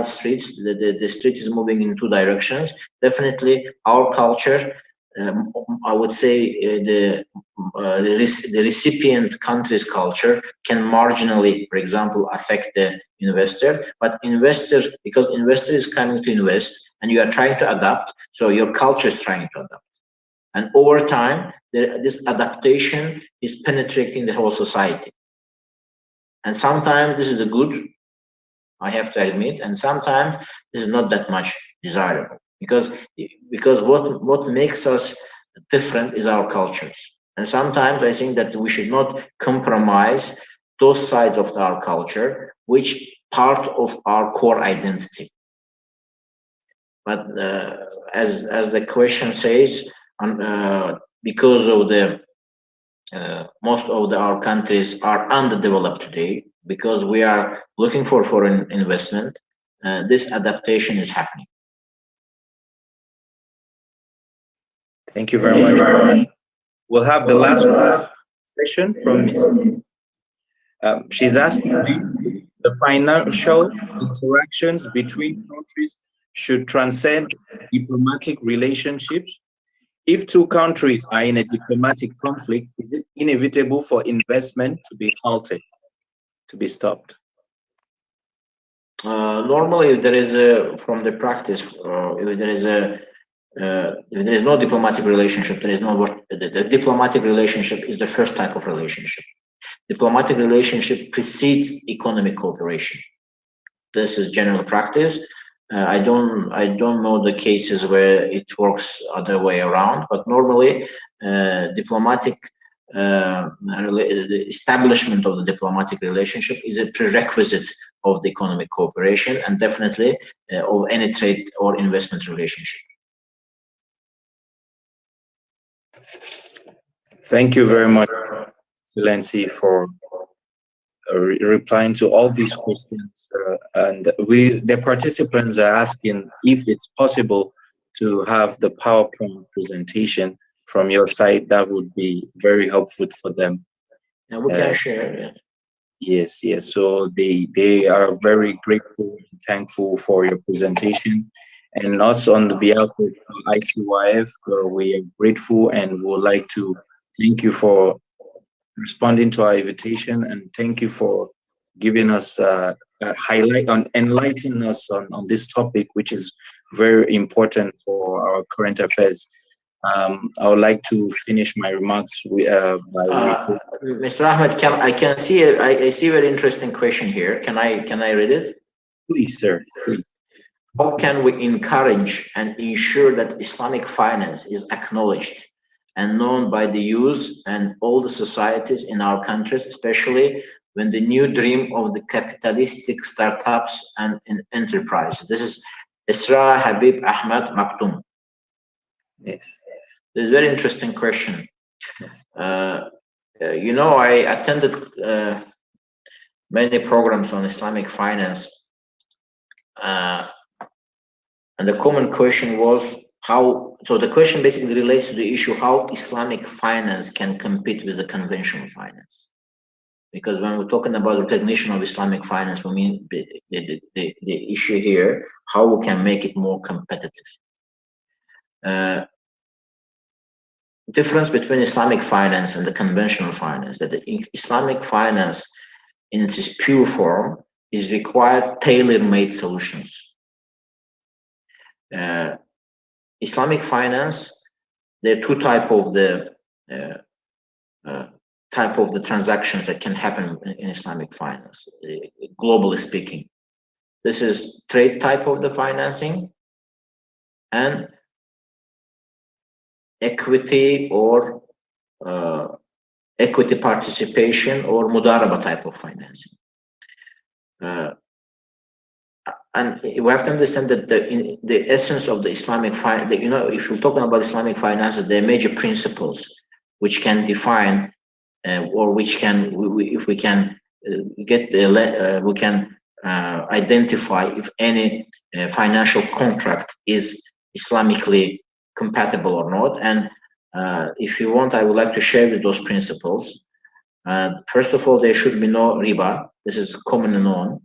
streets. The street is moving in two directions. Definitely, our culture, I would say, the recipient country's culture can marginally, for example, affect the investor. But because investor is coming to invest, and you are trying to adapt, so your culture is trying to adapt. And over time, this adaptation is penetrating the whole society. And sometimes this is a good, I have to admit, and sometimes this is not that much desirable, because what makes us different is our cultures. And sometimes I think that we should not compromise those sides of our culture, which part of our core identity. But as the question says, because of the most of our countries are underdeveloped today, because we are looking for foreign investment, this adaptation is happening. Thank you very much. We'll have the last session from Ms. She's asking, the financial interactions between countries should transcend diplomatic relationships. If two countries are in a diplomatic conflict, is it inevitable for investment to be halted, to be stopped? Normally, if there is from the practice, if there is no diplomatic relationship, there is no what the diplomatic relationship is the first type of relationship. Diplomatic relationship precedes economic cooperation. This is general practice. I don't know the cases where it works other way around, but normally diplomatic the establishment of the diplomatic relationship is a prerequisite of the economic cooperation, and definitely of any trade or investment relationship. Thank you very much, Excellency, for replying to all these questions. And the participants are asking if it's possible to have the PowerPoint presentation from your side. That would be very helpful for them. And we can share. Yeah. Yes. So they are very grateful and thankful for your presentation. And us on the behalf of ICYF, we are grateful and would like to thank you for responding to our invitation, and thank you for giving us highlight on enlighten us on this topic, which is very important for our current affairs. I would like to finish my remarks by Mr. Ahmed, I can see I see a very interesting question here. Can I read it? Please, sir. Please. How can we encourage and ensure that Islamic finance is acknowledged and known by the youth and all the societies in our countries, especially when the new dream of the capitalistic startups and enterprises? This is Isra Habib Ahmed Maktoum. Yes. This is a very interesting question. Yes. You know, I attended many programs on Islamic finance. And the common question was how, so the question basically relates to the issue how Islamic finance can compete with the conventional finance. Because when we're talking about recognition of Islamic finance, we mean the issue here, how we can make it more competitive. Difference between Islamic finance and the conventional finance, that the Islamic finance in its pure form is required tailor-made solutions. Islamic finance, there are two type of the transactions that can happen in Islamic finance, globally speaking. This is trade type of the financing and equity or equity participation or mudaraba type of financing. And we have to understand that the essence of the Islamic finance, you know, if you're talking about Islamic finance, there are major principles which can define, or which can, if we can get the, we can identify if any financial contract is Islamically compatible or not. And if you want, I would like to share with those principles. First of all, there should be no riba. This is commonly known.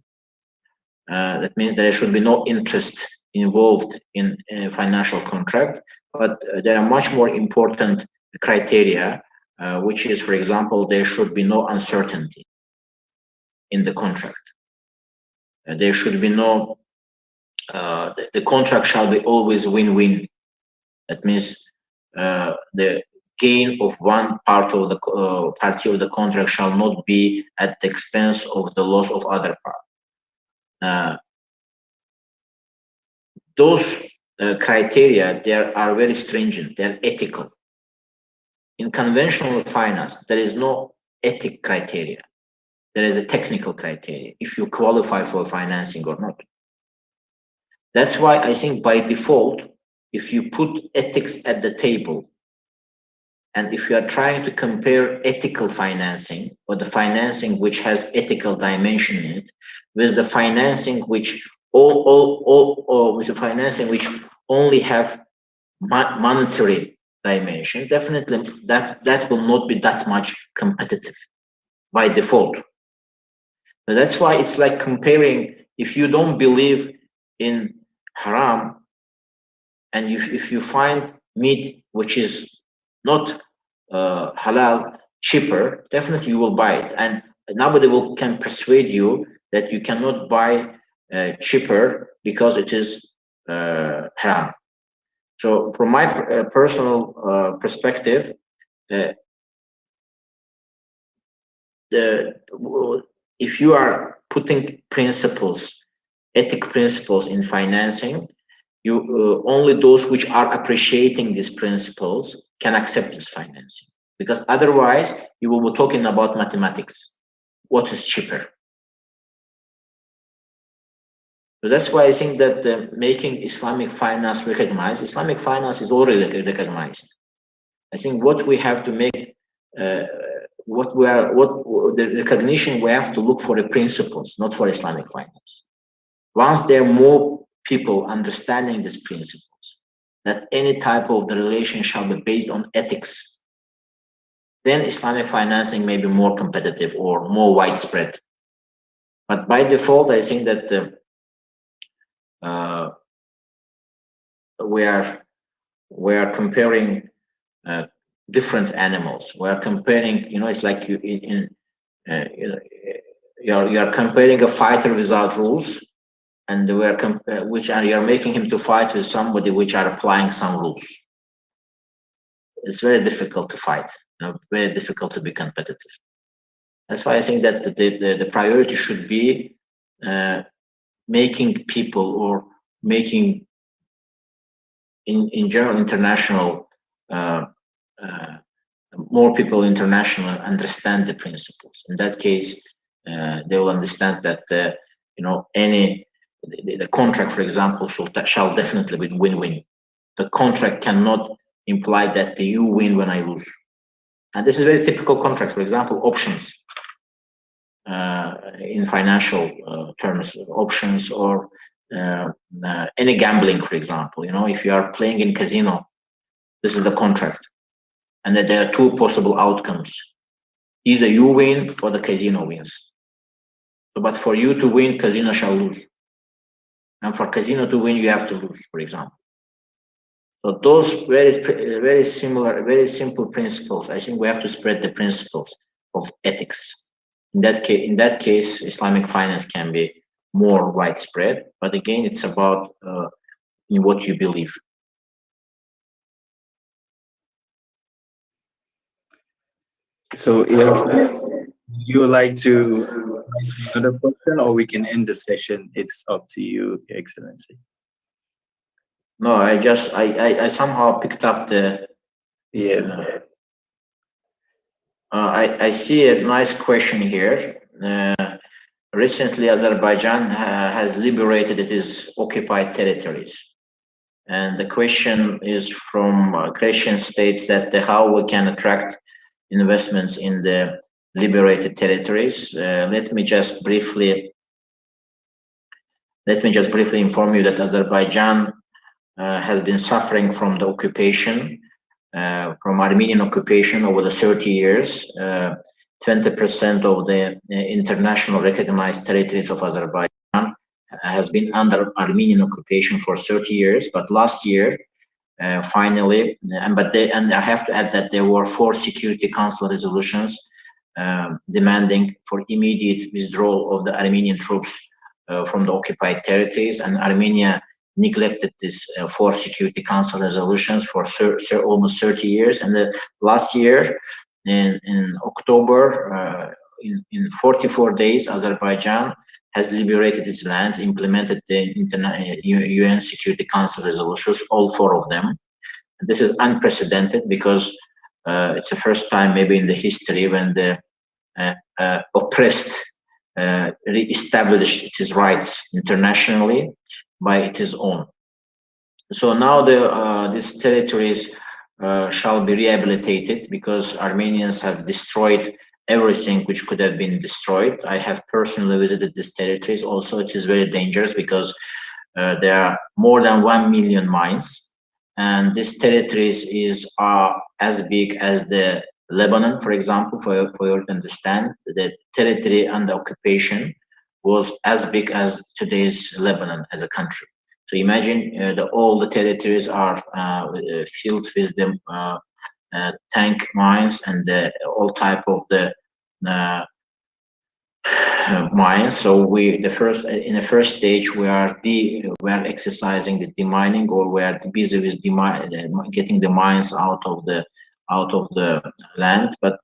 That means there should be no interest involved in a financial contract, but there are much more important criteria, which is, for example, there should be no uncertainty in the contract. There should be no, the contract shall be always win-win. That means the gain of one part of the party of the contract shall not be at the expense of the loss of other part. Those criteria, they are very stringent, they're ethical. In conventional finance, there is no ethic criteria. There is a technical criteria, if you qualify for financing or not. That's why I think by default, if you put ethics at the table, and if you are trying to compare ethical financing or the financing which has ethical dimension in it with the financing which with the financing which only have monetary dimension, definitely that will not be that much competitive by default. So that's why it's like comparing, if you don't believe in haram and if you find meat which is not halal cheaper, definitely you will buy it, and nobody can persuade you that you cannot buy cheaper because it is haram. So from my personal perspective, if you are putting principles, ethic principles in financing, you only those which are appreciating these principles can accept this financing, because otherwise you will be talking about mathematics. What is cheaper? So that's why I think that making Islamic finance recognized, Islamic finance is already recognized. I think what we have to make, what the recognition, we have to look for the principles, not for Islamic finance. Once there are more people understanding these principles, that any type of the relation shall be based on ethics, then Islamic financing may be more competitive or more widespread. But by default, I think that we are comparing different animals. We are comparing, you know, it's like you're comparing a fighter without rules, and you're making him to fight with somebody which are applying some rules. It's very difficult to fight, very difficult to be competitive. That's why I think that the priority should be making people, or making in general international more people international understand the principles. In that case, they will understand that the contract, for example, shall definitely be win-win. The contract cannot imply that you win when I lose. And this is very typical contract. For example, options in financial terms, options, or any gambling, for example. If you are playing in casino, this is the contract, and that there are two possible outcomes: either you win or the casino wins. But for you to win, casino shall lose, and for casino to win, you have to lose, for example. So those very similar, very simple principles. I think we have to spread the principles of ethics. In that case, Islamic finance can be more widespread. But again, it's about in what you believe. So, yes, you would like to another question, or we can end the session? It's up to you, Your Excellency. No, I somehow picked up the. Yes. I see a nice question here. Recently, Azerbaijan has liberated its occupied territories. And the question is from Christian states that how we can attract investments in the liberated territories. Let me just briefly inform you that Azerbaijan has been suffering from the occupation, from Armenian occupation over the 30 years. 20% of the international recognized territories of Azerbaijan has been under Armenian occupation for 30 years. But last year, finally, and I have to add that there were 4 Security Council resolutions demanding for immediate withdrawal of the Armenian troops from the occupied territories, and Armenia neglected these 4 Security Council resolutions for almost 30 years. And the last year, in October, in 44 days, Azerbaijan has liberated its lands, implemented the UN Security Council resolutions, all 4 of them. And this is unprecedented because it's the first time maybe in the history when the oppressed re-established its rights internationally by its own. So now these territories shall be rehabilitated because Armenians have destroyed everything which could have been destroyed. I have personally visited these territories. Also, it is very dangerous because there are more than 1 million mines, and these territories are as big as the Lebanon, for example. For you to understand, the territory under occupation was as big as today's Lebanon as a country. So imagine all the territories are filled with the tank mines and all type of the mines. So in the first stage we are exercising the demining, or we are busy with getting the mines out of the land. But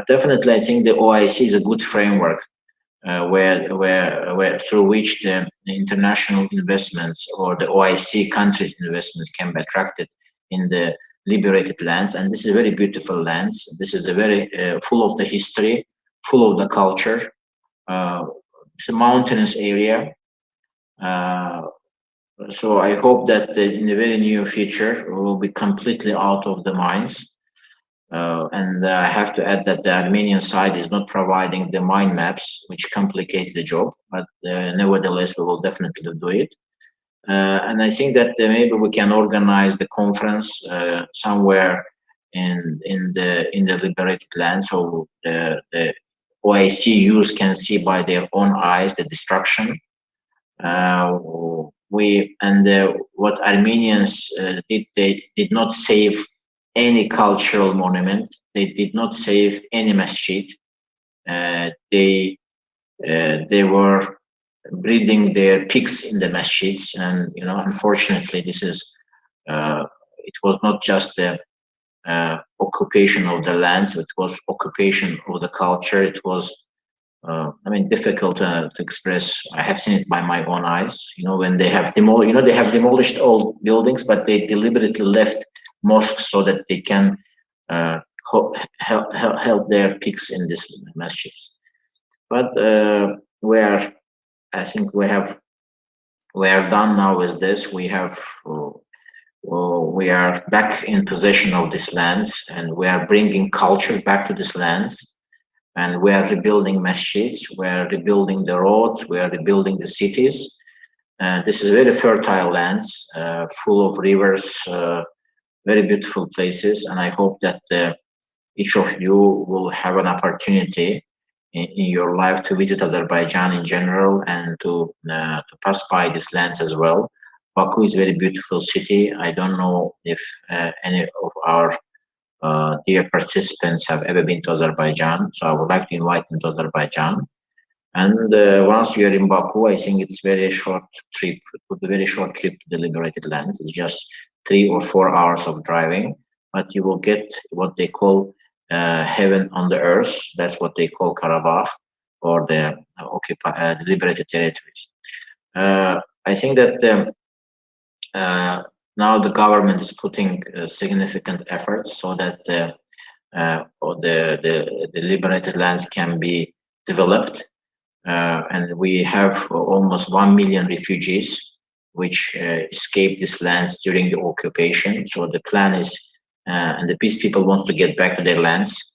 definitely, I think the OIC is a good framework where through which the international investments or the OIC countries' investments can be attracted in the liberated lands. And this is very beautiful lands. This is very full of the history, full of the culture. It's a mountainous area. So I hope that in the very near future we will be completely out of the mines. And I have to add that the Armenian side is not providing the mine maps, which complicates the job, but nevertheless, we will definitely do it. And I think that maybe we can organize the conference somewhere in the liberated land, so the OIC youth can see by their own eyes the destruction. What Armenians did, they did not save any cultural monument. They did not save any masjid. They they were breeding their pigs in the masjids, and unfortunately, this is it was not just the occupation of the lands; it was occupation of the culture. It was, difficult to express. I have seen it by my own eyes. When they have they have demolished old buildings, but they deliberately left mosques so that they can help their pigs in this masjids. But I think we are done now with this. We are back in possession of these lands, and we are bringing culture back to these lands, and we are rebuilding masjids, we are rebuilding the roads, we are rebuilding the cities. This is very fertile lands, full of rivers, very beautiful places, and I hope that each of you will have an opportunity in your life to visit Azerbaijan in general, and to pass by these lands as well. Baku is a very beautiful city. I don't know if any of our dear participants have ever been to Azerbaijan, so I would like to invite them to Azerbaijan. And once you are in Baku, I think it's very short trip. It would be a very short trip to the liberated lands. It's just 3 or 4 hours of driving, but you will get what they call heaven on the earth. That's what they call Karabakh, or the liberated territories. I think that now the government is putting significant efforts so that the liberated lands can be developed, and we have almost 1 million refugees which escaped these lands during the occupation. So the plan is, and the peace people want to get back to their lands,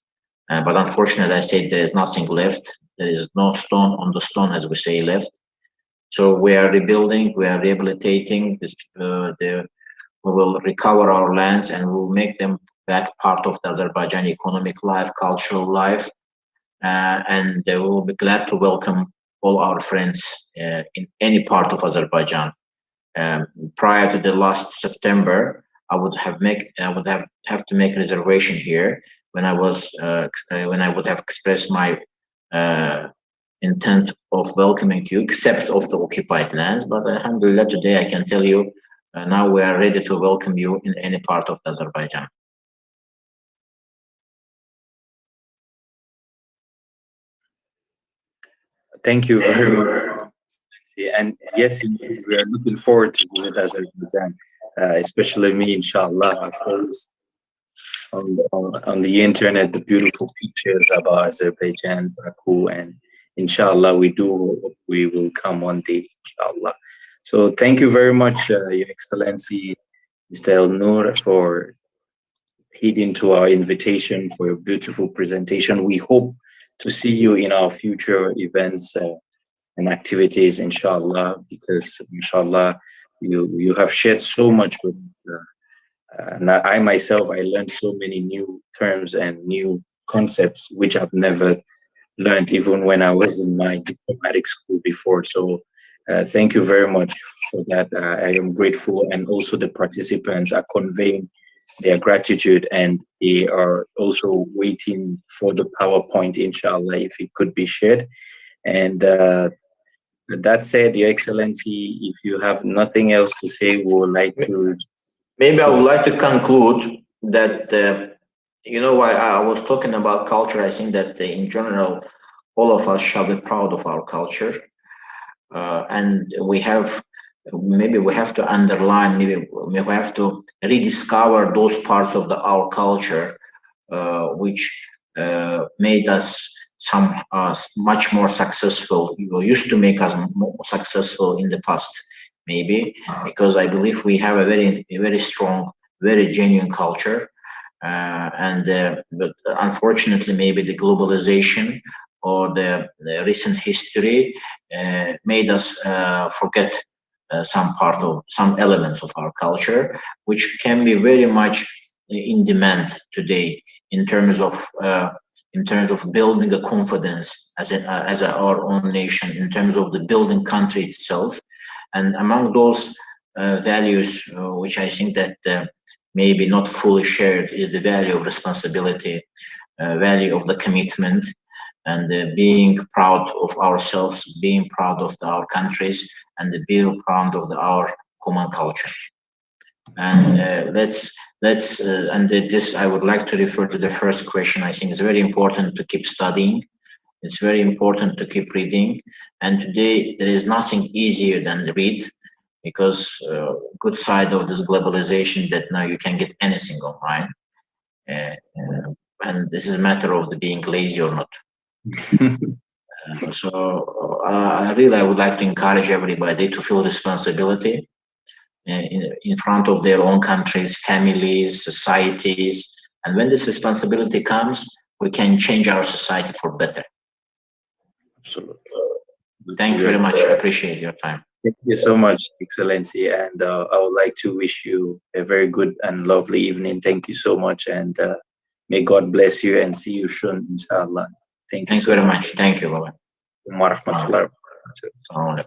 but unfortunately, I say there is nothing left. There is no stone on the stone, as we say, left. So we are rebuilding, we are rehabilitating this. We will recover our lands, and we will make them back part of the Azerbaijani economic life, cultural life, and we will be glad to welcome all our friends in any part of Azerbaijan. Prior to the last September, I would have to make a reservation here when I would have expressed my intent of welcoming you, except of the occupied lands. But alhamdulillah, today I can tell you, now we are ready to welcome you in any part of Azerbaijan. Thank you very much. And yes, we are looking forward to visit Azerbaijan, especially me, inshallah. I've always on the internet the beautiful pictures about Azerbaijan, Baku, and inshallah we will come one day, inshallah. So thank you very much, Your Excellency, Mr. Elnur, for heeding to our invitation, for your beautiful presentation. We hope to see you in our future events and activities, inshallah, because inshallah you have shared so much with us. And I myself, I learned so many new terms and new concepts which I've never learned even when I was in my diplomatic school before. So thank you very much for that. I am grateful, and also the participants are conveying their gratitude, and they are also waiting for the PowerPoint, inshallah, if it could be shared. And that said, Your Excellency, if you have nothing else to say, we would like to... Maybe I would like to conclude that, why I was talking about culture. I think that in general, all of us shall be proud of our culture. And we have to underline, maybe we have to rediscover those parts of our culture which made us much more successful, used to make us more successful in the past, maybe, because I believe we have a very strong, very genuine culture, but unfortunately, maybe the globalization or the recent history made us forget some elements of our culture, which can be very much in demand today in terms of building a confidence as our own nation, in terms of the building country itself. And among those values, which I think that maybe not fully shared, is the value of responsibility, value of the commitment, and being proud of ourselves, being proud of our countries, and being proud of our common culture. And this I would like to refer to the first question. I think it's very important to keep studying. It's very important to keep reading. And today there is nothing easier than read, because good side of this globalization that now you can get anything online. And this is a matter of the being lazy or not. I would like to encourage everybody to feel responsibility in front of their own countries, families, societies. And when this responsibility comes, we can change our society for better. Absolutely. Thank you very much. I appreciate your time. Thank you so much, Excellency. And I would like to wish you a very good and lovely evening. Thank you so much. And may God bless you and see you soon, inshallah. Thank you very much. Thank you. Bye-bye. Wa rahmatullahi wa barakatuh.